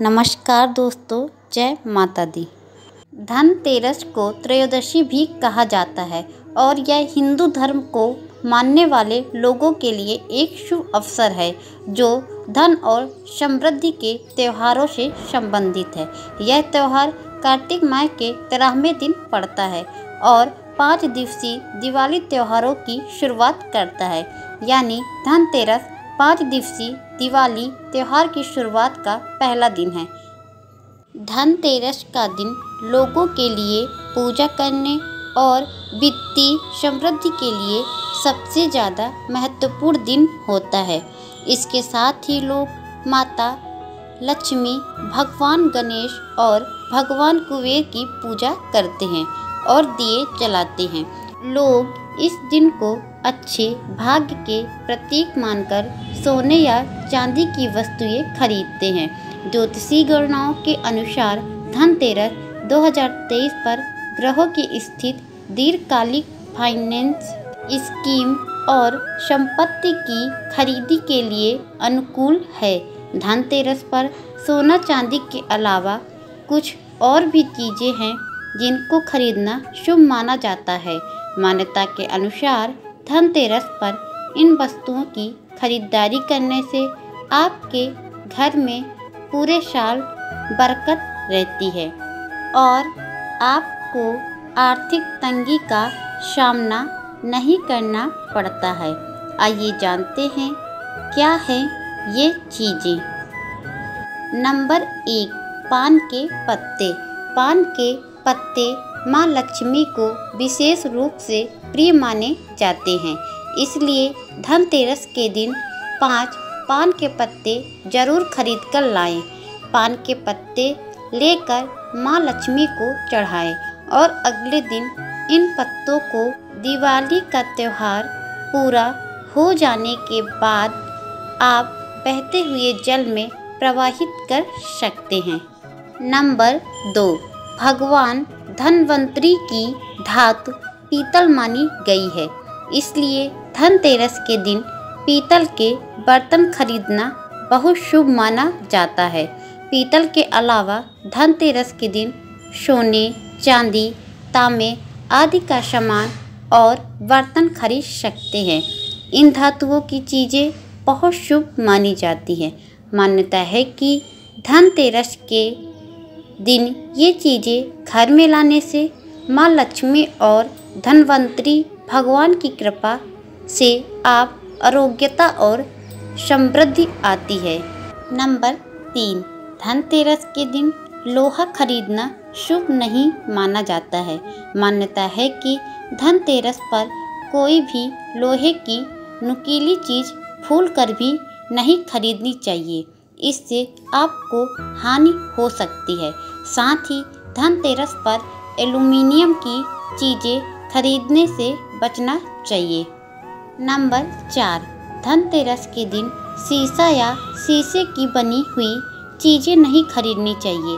नमस्कार दोस्तों, जय माता दी। धनतेरस को त्रयोदशी भी कहा जाता है और यह हिंदू धर्म को मानने वाले लोगों के लिए एक शुभ अवसर है जो धन और समृद्धि के त्योहारों से संबंधित है। यह त्यौहार कार्तिक माह के 13वें दिन पड़ता है और 5 दिवसीय दिवाली त्योहारों की शुरुआत करता है। यानी धनतेरस 5 दिवसीय दिवाली त्योहार की शुरुआत का पहला दिन है। धनतेरस का दिन लोगों के लिए पूजा करने और वित्तीय समृद्धि के लिए सबसे ज़्यादा महत्वपूर्ण दिन होता है। इसके साथ ही लोग माता लक्ष्मी, भगवान गणेश और भगवान कुबेर की पूजा करते हैं और दिए जलाते हैं। लोग इस दिन को अच्छे भाग्य के प्रतीक मानकर सोने या चांदी की वस्तुएं खरीदते हैं। ज्योतिषीय गणनाओं के अनुसार धनतेरस 2023 पर ग्रहों की स्थिति दीर्घकालिक फाइनेंस स्कीम और संपत्ति की खरीदी के लिए अनुकूल है। धनतेरस पर सोना चांदी के अलावा कुछ और भी चीज़ें हैं जिनको खरीदना शुभ माना जाता है। मान्यता के अनुसार धनतेरस पर इन वस्तुओं की खरीदारी करने से आपके घर में पूरे साल बरकत रहती है और आपको आर्थिक तंगी का सामना नहीं करना पड़ता है। आइए जानते हैं क्या है ये चीज़ें। नंबर 1, पान के पत्ते। पान के पत्ते माँ लक्ष्मी को विशेष रूप से प्रिय माने जाते हैं, इसलिए धनतेरस के दिन 5 पान के पत्ते जरूर खरीद कर लाएं। पान के पत्ते लेकर माँ लक्ष्मी को चढ़ाएं और अगले दिन इन पत्तों को दिवाली का त्यौहार पूरा हो जाने के बाद आप बहते हुए जल में प्रवाहित कर सकते हैं। नंबर 2, भगवान धनवंतरी की धातु पीतल मानी गई है, इसलिए धनतेरस के दिन पीतल के बर्तन खरीदना बहुत शुभ माना जाता है। पीतल के अलावा धनतेरस के दिन सोने, चांदी, तांबे आदि का सामान और बर्तन खरीद सकते हैं। इन धातुओं की चीज़ें बहुत शुभ मानी जाती हैं। मान्यता है कि धनतेरस के दिन ये चीज़ें घर में लाने से माँ लक्ष्मी और धनवंतरी भगवान की कृपा से आप आरोग्यता और समृद्धि आती है। नंबर 3, धनतेरस के दिन लोहा खरीदना शुभ नहीं माना जाता है। मान्यता है कि धनतेरस पर कोई भी लोहे की नुकीली चीज़ भूल कर भी नहीं खरीदनी चाहिए, इससे आपको हानि हो सकती है। साथ ही धनतेरस पर एल्युमिनियम की चीज़ें खरीदने से बचना चाहिए। नंबर 4, धनतेरस के दिन शीशा या शीशे की बनी हुई चीज़ें नहीं खरीदनी चाहिए।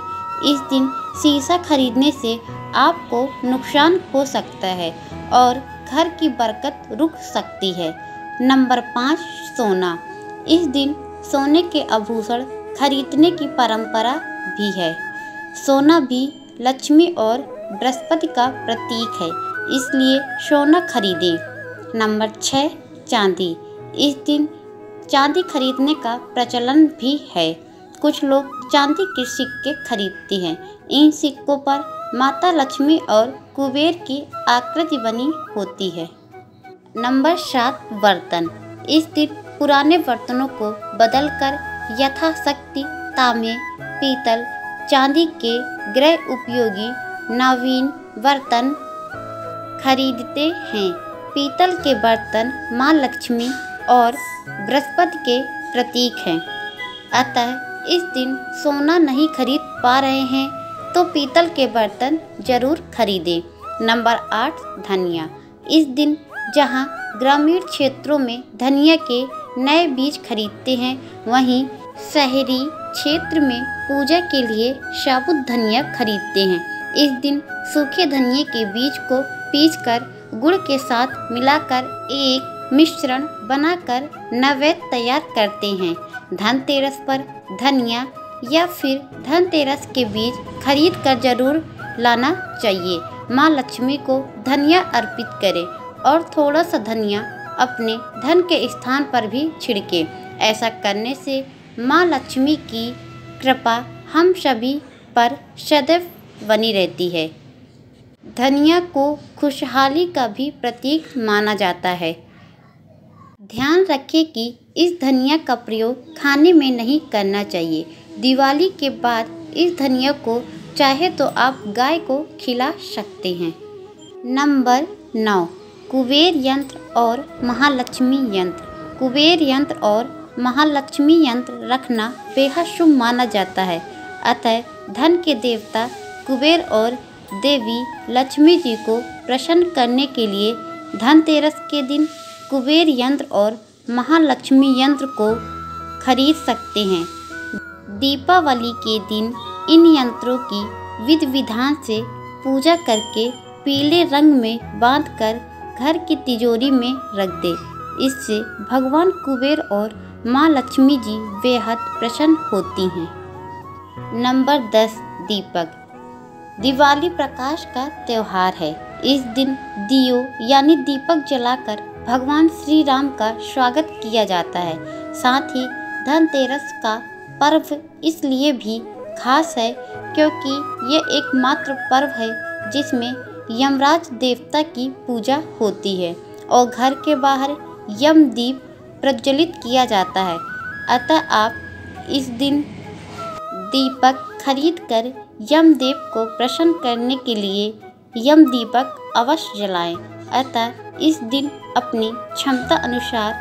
इस दिन शीशा खरीदने से आपको नुकसान हो सकता है और घर की बरकत रुक सकती है। नंबर 5, सोना। इस दिन सोने के आभूषण खरीदने की परंपरा भी है। सोना भी लक्ष्मी और बृहस्पति का प्रतीक है, इसलिए सोना खरीदें। नंबर 6, चांदी। इस दिन चांदी खरीदने का प्रचलन भी है। कुछ लोग चांदी के सिक्के खरीदते हैं। इन सिक्कों पर माता लक्ष्मी और कुबेर की आकृति बनी होती है। नंबर 7, बर्तन। इस दिन पुराने बर्तनों को बदलकर यथाशक्ति तांबे, पीतल, चांदी के गृह उपयोगी नवीन बर्तन खरीदते हैं। पीतल के बर्तन माँ लक्ष्मी और बृहस्पति के प्रतीक हैं, अतः इस दिन सोना नहीं खरीद पा रहे हैं तो पीतल के बर्तन जरूर खरीदें। नंबर 8, धनिया। इस दिन जहां ग्रामीण क्षेत्रों में धनिया के नए बीज खरीदते हैं, वहीं शहरी क्षेत्र में पूजा के लिए साबुत धनिया खरीदते हैं। इस दिन सूखे धनिये के बीज को पीसकर गुड़ के साथ मिलाकर एक मिश्रण बनाकर नैवेद्य तैयार करते हैं। धनतेरस पर धनिया या फिर धनतेरस के बीज खरीद कर जरूर लाना चाहिए। माँ लक्ष्मी को धनिया अर्पित करें और थोड़ा सा धनिया अपने धन के स्थान पर भी छिड़के। ऐसा करने से माँ लक्ष्मी की कृपा हम सभी पर सदैव बनी रहती है। धनिया को खुशहाली का भी प्रतीक माना जाता है। ध्यान रखें कि इस धनिया का प्रयोग खाने में नहीं करना चाहिए। दिवाली के बाद इस धनिया को चाहे तो आप गाय को खिला सकते हैं। नंबर 9, कुबेर यंत्र और महालक्ष्मी यंत्र। कुबेर यंत्र और महालक्ष्मी यंत्र रखना बेहद शुभ माना जाता है। अतः धन के देवता कुबेर और देवी लक्ष्मी जी को प्रसन्न करने के लिए धनतेरस के दिन कुबेर यंत्र और महालक्ष्मी यंत्र को खरीद सकते हैं। दीपावली के दिन इन यंत्रों की विधि विधान से पूजा करके पीले रंग में बांधकर घर की तिजोरी में रख दे। इससे भगवान कुबेर और माँ लक्ष्मी जी बेहद प्रसन्न होती हैं। नंबर 10, दीपक। दिवाली प्रकाश का त्योहार है। इस दिन दियो यानी दीपक जलाकर भगवान श्री राम का स्वागत किया जाता है। साथ ही धनतेरस का पर्व इसलिए भी खास है क्योंकि ये एकमात्र पर्व है जिसमें यमराज देवता की पूजा होती है और घर के बाहर यमदीप प्रज्वलित किया जाता है। अतः आप इस दिन दीपक खरीदकर यमदेव को प्रसन्न करने के लिए यमदीपक अवश्य जलाएं। अतः इस दिन अपनी क्षमता अनुसार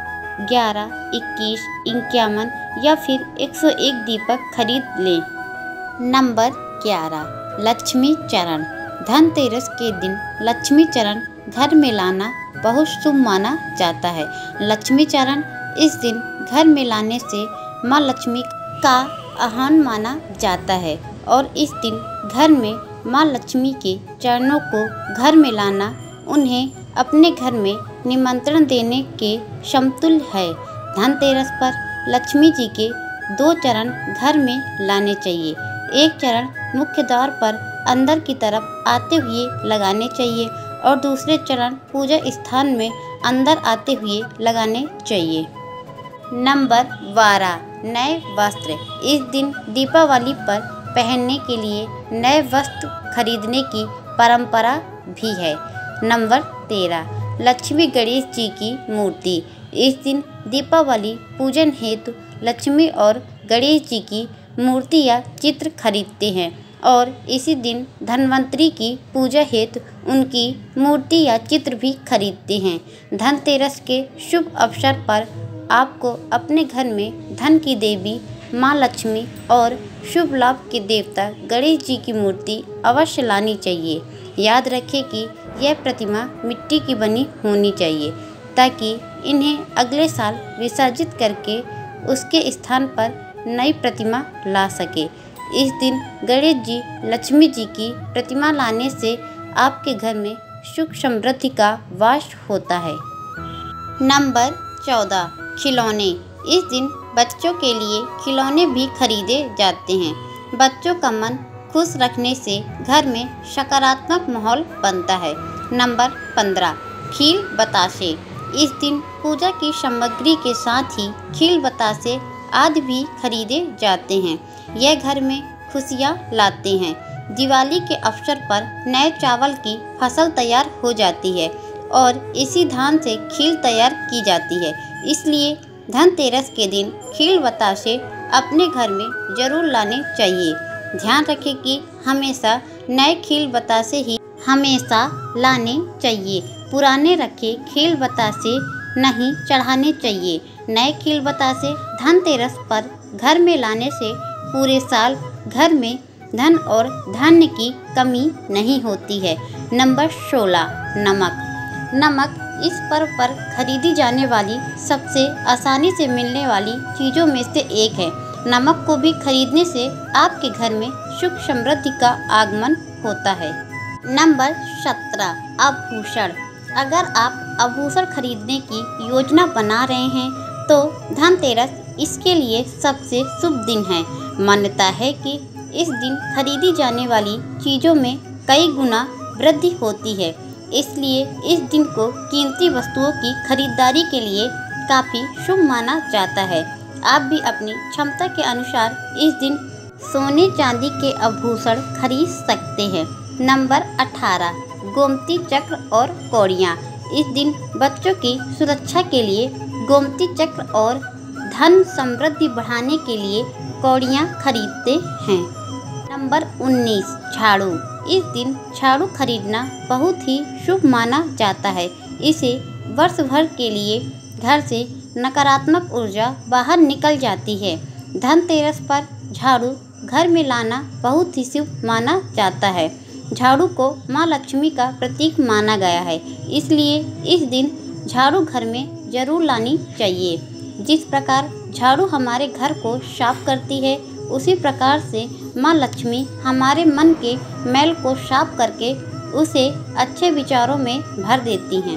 11, 21, 51 या फिर 101 दीपक खरीद लें। नंबर 11, लक्ष्मी चरण। धनतेरस के दिन लक्ष्मी चरण घर में लाना बहुत शुभ माना जाता है। लक्ष्मी चरण इस दिन घर में लाने से माँ लक्ष्मी का आह्वान माना जाता है और इस दिन घर में माँ लक्ष्मी के चरणों को घर में लाना उन्हें अपने घर में निमंत्रण देने के समतुल्य है। धनतेरस पर लक्ष्मी जी के 2 चरण घर में लाने चाहिए। एक चरण मुख्य द्वार पर अंदर की तरफ आते हुए लगाने चाहिए और दूसरे चरण पूजा स्थान में अंदर आते हुए लगाने चाहिए। नंबर 12, नए वस्त्र। इस दिन दीपावली पर पहनने के लिए नए वस्त्र खरीदने की परंपरा भी है। नंबर 13, लक्ष्मी गणेश जी की मूर्ति। इस दिन दीपावली पूजन हेतु लक्ष्मी और गणेश जी की मूर्ति या चित्र खरीदते हैं और इसी दिन धन्वंतरी की पूजा हेतु उनकी मूर्ति या चित्र भी खरीदते हैं। धनतेरस के शुभ अवसर पर आपको अपने घर में धन की देवी माँ लक्ष्मी और शुभ लाभ के देवता गणेश जी की मूर्ति अवश्य लानी चाहिए। याद रखें कि यह प्रतिमा मिट्टी की बनी होनी चाहिए ताकि इन्हें अगले साल विसर्जित करके उसके स्थान पर नई प्रतिमा ला सके। इस दिन गणेश जी लक्ष्मी जी की प्रतिमा लाने से आपके घर में सुख समृद्धि का वास होता है। नंबर 14, खिलौने। इस दिन बच्चों के लिए खिलौने भी खरीदे जाते हैं। बच्चों का मन खुश रखने से घर में सकारात्मक माहौल बनता है। नंबर 15, खील बतासे। इस दिन पूजा की सामग्री के साथ ही खील बतासे आदि भी खरीदे जाते हैं। यह घर में खुशियाँ लाते हैं। दिवाली के अवसर पर नए चावल की फसल तैयार हो जाती है और इसी धान से खील तैयार की जाती है। इसलिए धनतेरस के दिन खील बतासे अपने घर में जरूर लाने चाहिए। ध्यान रखें कि हमेशा नए खील बतासे ही हमेशा लाने चाहिए। पुराने रखे खील बतासे नहीं चढ़ाने चाहिए। नए खील बतासे धनतेरस पर घर में लाने से पूरे साल घर में धन और धान्य की कमी नहीं होती है। नंबर 16, नमक। नमक इस पर्व पर खरीदी जाने वाली सबसे आसानी से मिलने वाली चीज़ों में से एक है। नमक को भी खरीदने से आपके घर में सुख समृद्धि का आगमन होता है। नंबर 17, आभूषण। अगर आप आभूषण खरीदने की योजना बना रहे हैं तो धनतेरस इसके लिए सबसे शुभ दिन है। मान्यता है कि इस दिन खरीदी जाने वाली चीज़ों में कई गुना वृद्धि होती है, इसलिए इस दिन को कीमती वस्तुओं की खरीदारी के लिए काफ़ी शुभ माना जाता है। आप भी अपनी क्षमता के अनुसार इस दिन सोने चांदी के आभूषण खरीद सकते हैं। नंबर 18, गोमती चक्र और कौड़ियाँ। इस दिन बच्चों की सुरक्षा के लिए गोमती चक्र और धन समृद्धि बढ़ाने के लिए कौड़ियाँ खरीदते हैं। नंबर 19, झाड़ू। इस दिन झाड़ू खरीदना बहुत ही शुभ माना जाता है। इसे वर्ष भर के लिए घर से नकारात्मक ऊर्जा बाहर निकल जाती है। धनतेरस पर झाड़ू घर में लाना बहुत ही शुभ माना जाता है। झाड़ू को माँ लक्ष्मी का प्रतीक माना गया है, इसलिए इस दिन झाड़ू घर में जरूर लानी चाहिए। जिस प्रकार झाड़ू हमारे घर को साफ करती है, उसी प्रकार से माँ लक्ष्मी हमारे मन के मैल को साफ करके उसे अच्छे विचारों में भर देती हैं।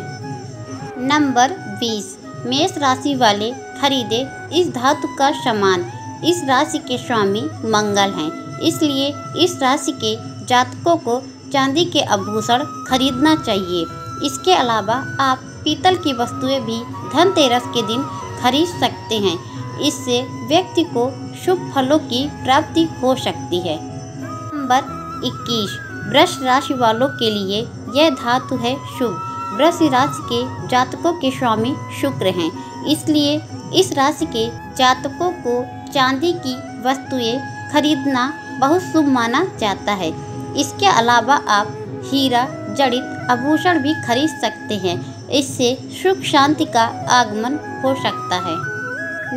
नंबर 20, मेष राशि वाले खरीदे इस धातु का सामान। इस राशि के स्वामी मंगल हैं, इसलिए इस राशि के जातकों को चांदी के आभूषण खरीदना चाहिए। इसके अलावा आप पीतल की वस्तुएं भी धनतेरस के दिन खरीद सकते हैं। इससे व्यक्ति को शुभ फलों की प्राप्ति हो सकती है। नंबर 21, वृष राशि वालों के लिए यह धातु है शुभ। वृष राशि के जातकों के स्वामी शुक्र हैं, इसलिए इस राशि के जातकों को चांदी की वस्तुएं खरीदना बहुत शुभ माना जाता है। इसके अलावा आप हीरा जड़ित आभूषण भी खरीद सकते हैं। इससे सुख शांति का आगमन हो सकता है।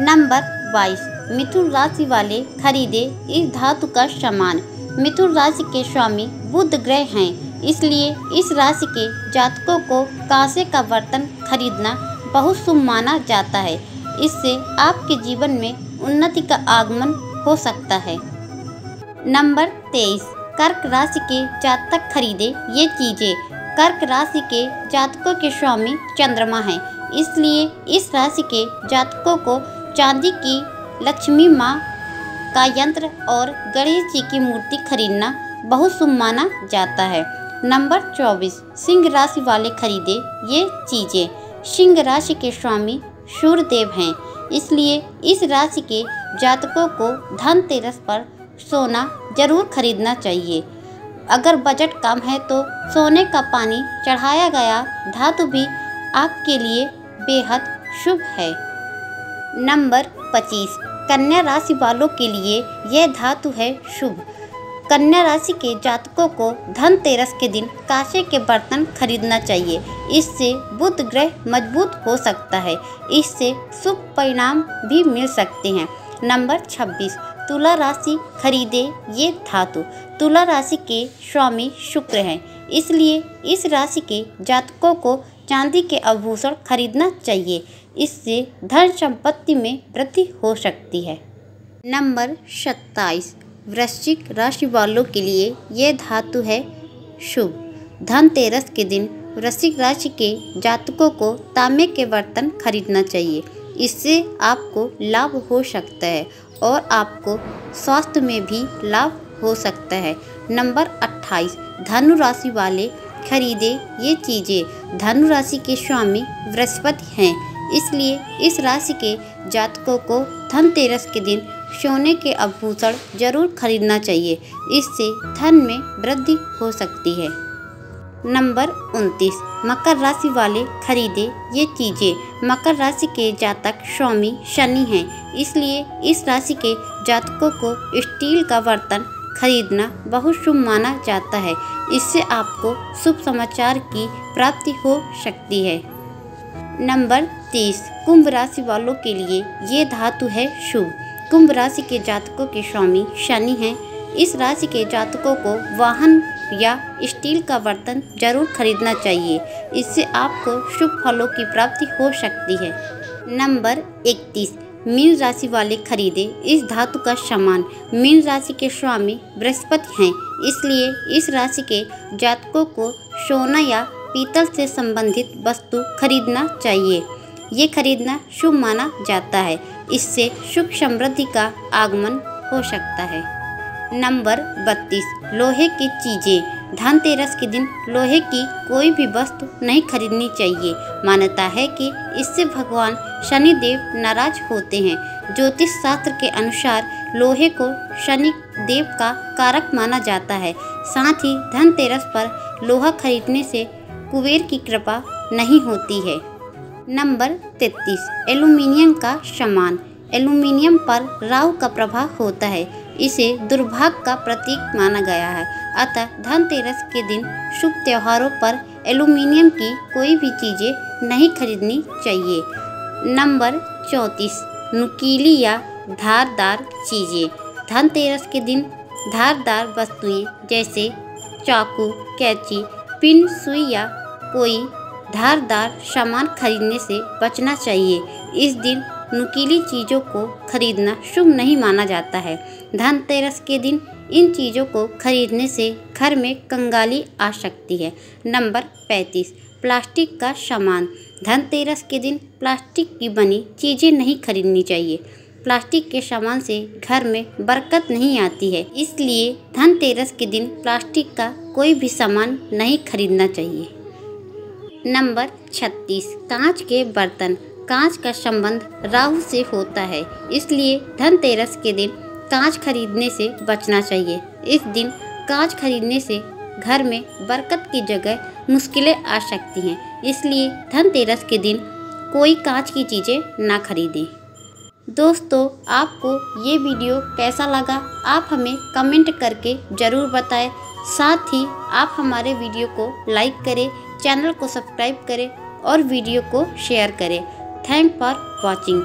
नंबर 22, मिथुन राशि वाले खरीदे इस धातु का सामान। मिथुन राशि के स्वामी बुध ग्रह हैं, इसलिए इस राशि के जातकों को कांसे का बर्तन खरीदना बहुत शुभ माना जाता है। इससे आपके जीवन में उन्नति का आगमन हो सकता है। नंबर 23, कर्क राशि के जातक खरीदे ये चीज़ें। कर्क राशि के जातकों के स्वामी चंद्रमा हैं, इसलिए इस राशि के जातकों को चांदी की लक्ष्मी माँ का यंत्र और गणेश जी की मूर्ति खरीदना बहुत शुभ माना जाता है। नंबर 24, सिंह राशि वाले खरीदे ये चीज़ें। सिंह राशि के स्वामी सूर्यदेव हैं, इसलिए इस राशि के जातकों को धनतेरस पर सोना जरूर खरीदना चाहिए। अगर बजट कम है तो सोने का पानी चढ़ाया गया धातु भी आपके लिए बेहद शुभ है। नंबर 25, कन्या राशि वालों के लिए यह धातु है शुभ। कन्या राशि के जातकों को धनतेरस के दिन कांसे के बर्तन खरीदना चाहिए। इससे बुध ग्रह मजबूत हो सकता है। इससे शुभ परिणाम भी मिल सकते हैं। नंबर 26, तुला राशि खरीदे ये धातु। तुला राशि के स्वामी शुक्र हैं, इसलिए इस राशि के जातकों को चांदी के आभूषण खरीदना चाहिए। इससे धन संपत्ति में वृद्धि हो सकती है। नंबर 27, वृश्चिक राशि वालों के लिए यह धातु है शुभ। धनतेरस के दिन वृश्चिक राशि के जातकों को तांबे के बर्तन खरीदना चाहिए। इससे आपको लाभ हो सकता है और आपको स्वास्थ्य में भी लाभ हो सकता है। नंबर 28, धनु राशि वाले खरीदे ये चीज़ें। धनु राशि के स्वामी बृहस्पति हैं, इसलिए इस राशि के जातकों को धनतेरस के दिन सोने के आभूषण जरूर खरीदना चाहिए। इससे धन में वृद्धि हो सकती है। नंबर 29, मकर राशि वाले खरीदे ये चीज़ें। मकर राशि के जातक स्वामी शनि हैं, इसलिए इस राशि के जातकों को स्टील का बर्तन खरीदना बहुत शुभ माना जाता है। इससे आपको शुभ समाचार की प्राप्ति हो सकती है। नंबर 30, कुंभ राशि वालों के लिए ये धातु है शुभ। कुंभ राशि के जातकों के स्वामी शनि हैं। इस राशि के जातकों को वाहन या स्टील का बर्तन जरूर खरीदना चाहिए। इससे आपको शुभ फलों की प्राप्ति हो सकती है। नंबर 31, मीन राशि वाले खरीदे इस धातु का सामान। मीन राशि के स्वामी बृहस्पति हैं, इसलिए इस राशि के जातकों को सोना या पीतल से संबंधित वस्तु खरीदना चाहिए। ये खरीदना शुभ माना जाता है। इससे सुख समृद्धि का आगमन हो सकता है। नंबर 32, लोहे की चीज़ें। धनतेरस के दिन लोहे की कोई भी वस्तु नहीं खरीदनी चाहिए। मान्यता है कि इससे भगवान शनिदेव नाराज होते हैं। ज्योतिष शास्त्र के अनुसार लोहे को शनि देव का कारक माना जाता है। साथ ही धनतेरस पर लोहा खरीदने से कुबेर की कृपा नहीं होती है। नंबर 33, एल्यूमीनियम का सामान। एल्यूमीनियम पर राहु का प्रभाव होता है। इसे दुर्भाग्य का प्रतीक माना गया है। अतः धनतेरस के दिन शुभ त्योहारों पर एल्यूमीनियम की कोई भी चीज़ें नहीं खरीदनी चाहिए। नंबर 34, नुकीली या धारदार चीज़ें। धनतेरस के दिन धारदार वस्तुएं जैसे चाकू, कैंची, पिन, सुई या कोई धारदार सामान खरीदने से बचना चाहिए। इस दिन नुकीली चीज़ों को खरीदना शुभ नहीं माना जाता है। धनतेरस के दिन इन चीज़ों को खरीदने से घर में कंगाली आ सकती है। नंबर 35, प्लास्टिक का सामान। धनतेरस के दिन प्लास्टिक की बनी चीज़ें नहीं खरीदनी चाहिए। प्लास्टिक के सामान से घर में बरकत नहीं आती है, इसलिए धनतेरस के दिन प्लास्टिक का कोई भी सामान नहीं खरीदना चाहिए। नंबर 36, कांच के बर्तन। कांच का संबंध राहु से होता है, इसलिए धनतेरस के दिन कांच खरीदने से बचना चाहिए। इस दिन कांच खरीदने से घर में बरकत की जगह मुश्किलें आ सकती हैं, इसलिए धनतेरस के दिन कोई कांच की चीज़ें ना खरीदें। दोस्तों, आपको ये वीडियो कैसा लगा आप हमें कमेंट करके ज़रूर बताएं। साथ ही आप हमारे वीडियो को लाइक करें, चैनल को सब्सक्राइब करें और वीडियो को शेयर करें। Thank for watching.